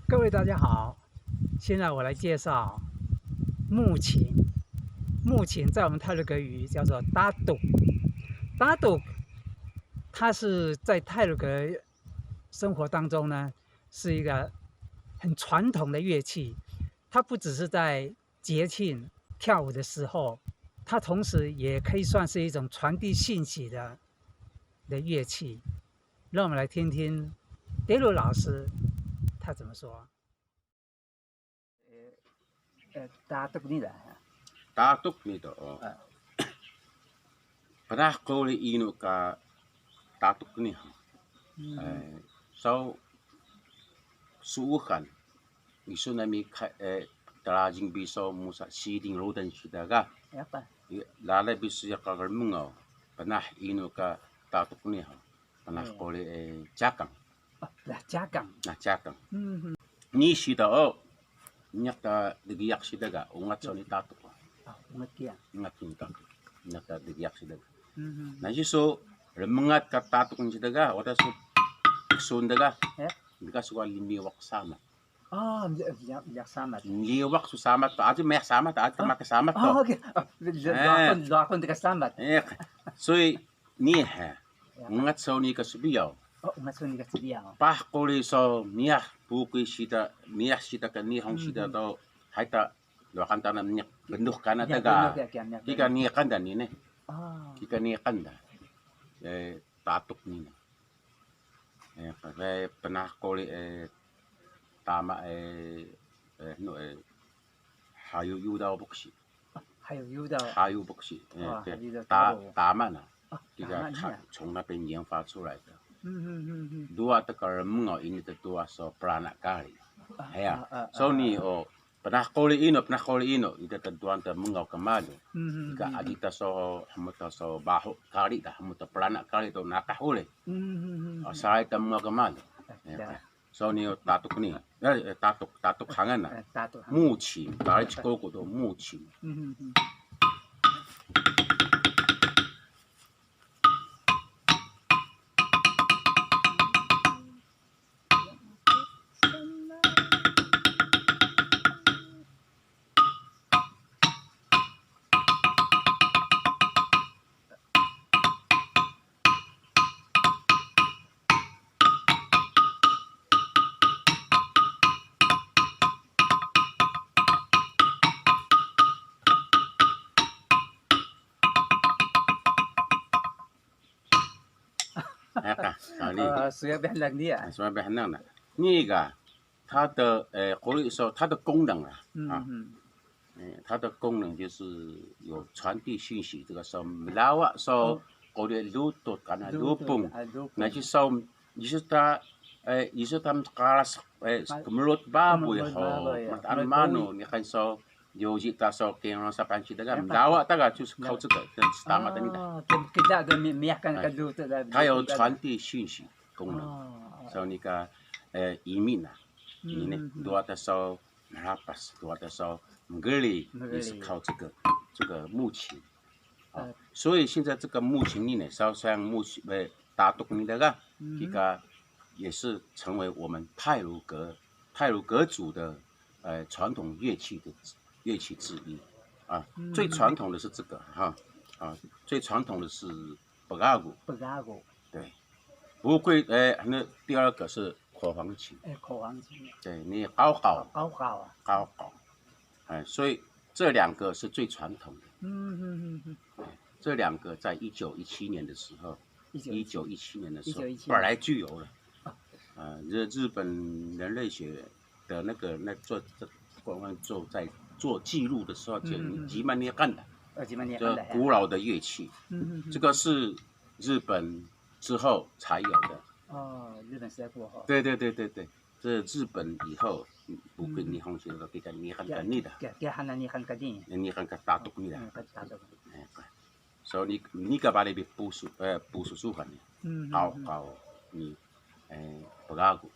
各位大家好，现在我来介绍木琴。木琴在我们太鲁阁语叫做 Tatuk。Tatuk， 它是在太鲁阁生活当中呢，是一个很传统的乐器。它不只是在节庆跳舞的时候，它同时也可以算是一种传递信息的乐器。让我们来听听德鲁老师他怎么说。Tatuk nila. Tatuk nito. Oh. Pada ko ino ka tatuk ni. So suukan isu nami talajing biso musa seeding rodan sidaga. Apa? Lala biso ya kagarmungaw. Panah ino ka tatuk ni. Panah ko jakang. Lah jakang. Nah jakang. Ni sida oh. Nyak ta digiyak sidaga ungat so ni Tatuk. Ungat kia. Ungat ni Tatuk. Nyak ta digiyak sidaga. Na so remengat ka Tatuk ni sidaga oda so sundaga. Diga so limiwak sama. Oh, yak sama. Liwak so sama to aja mek sama ta aja mak sama to. Oh, okay. Lakon diga sama. So ni ha. Ungat so ni ka subiyaw. Oh, ungat so ni ka subiyaw. Pah ko so niya buku sida niya sida ka ni hong sida to haita lo kanta na niya benduh kana taga kika niya kanda ni ne kika niya kanda Tatuk ni kaya pernah koli tama no hayu yudaw boksi hayu boksi tama na kika从那边研发出来的。Dua tekar mengo ini tetua so peranak kali. Ya, so ni oh pernah koli ino ita tetuan te mengo kemana. Jika adita so hamuta so bahu kali dah hamuta peranak kali to nakah oleh. Saya te mengo kemana. So ni Tatuk ni, Tatuk hangan na. Muci, kali cikoko to muci. Suyabihan dia. Suyabihan na. Ni ga 它的国力说它的功能啊它的功能就是有传递信息。这个时候lawa so国力lutut karena lupung， 那就说你是他kalas kemelut baboy ho mataan mano你看说有几大说给人上班去的个lawa大概就是靠这个打嘛的你的。它有传递信息功能，所以那个移民啊。你呢？多的时候，rapas， 多的时候，geli也是靠这个木琴，所以现在这个木琴呢，像木琴Tatuk ni的个，这个也是成为我们太鲁阁族的传统乐器之一啊。最传统的是这个最传统的是Pagagu，对，不会那第二个是。口簧琴，对你高考，所以这两个是最传统的。这两个在1917年的时候本来就有了。日本人类学的做记录的时候，就吉曼涅干的，这古老的乐器，这个是日本之后才有的。日本时代过后。对，这日本以后不跟日本学的，给你看个你的。给喊你看个你。你看个Tatuk你的。所以你个把那边部署书看的，好你Pagagu。